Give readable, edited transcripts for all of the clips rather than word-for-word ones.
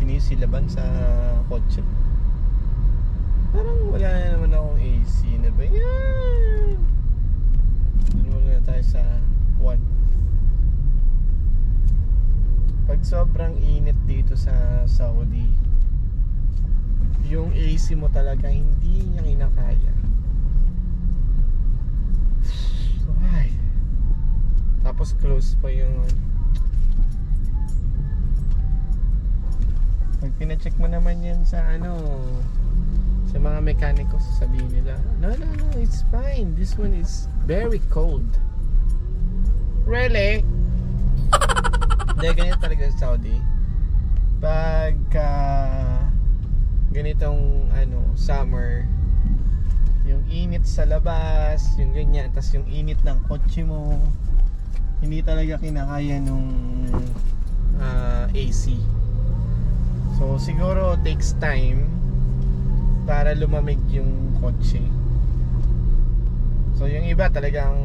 AC laban sa kotse. Parang wala na naman akong AC na ba yan. Doon muna tayo sa 1. Pag sobrang init dito sa Saudi, yung AC mo talaga hindi niya kinakaya. Ay. Tapos close pa yung pag pina-check mo naman yan sa sa mga mekaniko, sasabihin nila, no, it's fine. This one is very cold. Really? Dahil ganito talaga sa Saudi. Pag ganitong summer, yung init sa labas, yung ganyan, tas yung init ng kotse mo, hindi talaga kinakaya nung AC. So siguro takes time para lumamig yung kotse. So yung iba talagang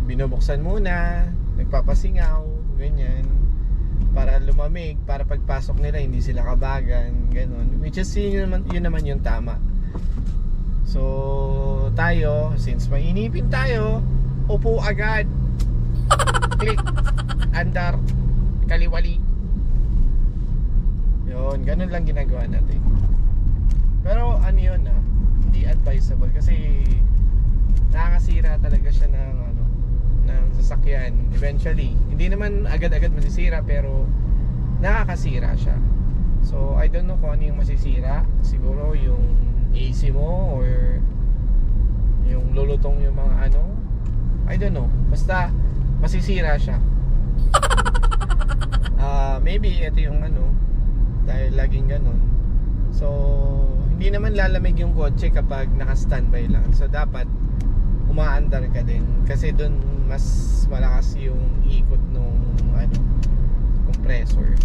binubuksan muna, nagpapasingaw, ganyan, para lumamig, para pagpasok nila hindi sila kabagan, ganun. Which is yun naman yung tama. So tayo, since mainipin tayo, upo agad. Click, andar, kaliwali. Yun, ganun lang ginagawa natin. Pero yun hindi advisable kasi nakakasira talaga siya ng sasakyan eventually. Hindi naman agad-agad masisira pero nakakasira siya. So I don't know kung ano yung masisira. Siguro yung AC mo or yung lulutong yung mga I don't know. Basta masisira siya. Maybe ito yung dahil laging ganun. So hindi naman lalamig yung kotse kapag naka-standby lang. So dapat umaandar ka din kasi doon mas malakas yung ikot nung compressor.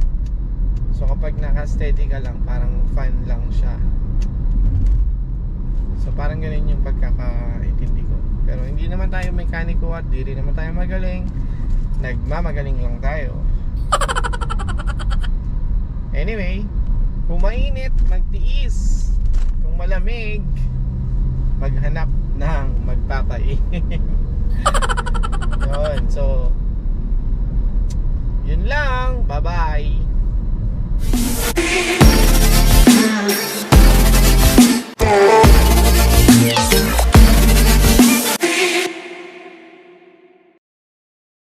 So kapag naka-steady ka lang, parang fan lang siya. So parang ganun yung pagkakaintindi ko. Pero hindi naman tayo mekaniko at di rin naman tayo magaling. Nagmamagaling lang tayo. Anyway, kung mainit, magtiis. Kung malamig, maghanap ng magpapainit. Yun, so yun lang. Bye bye.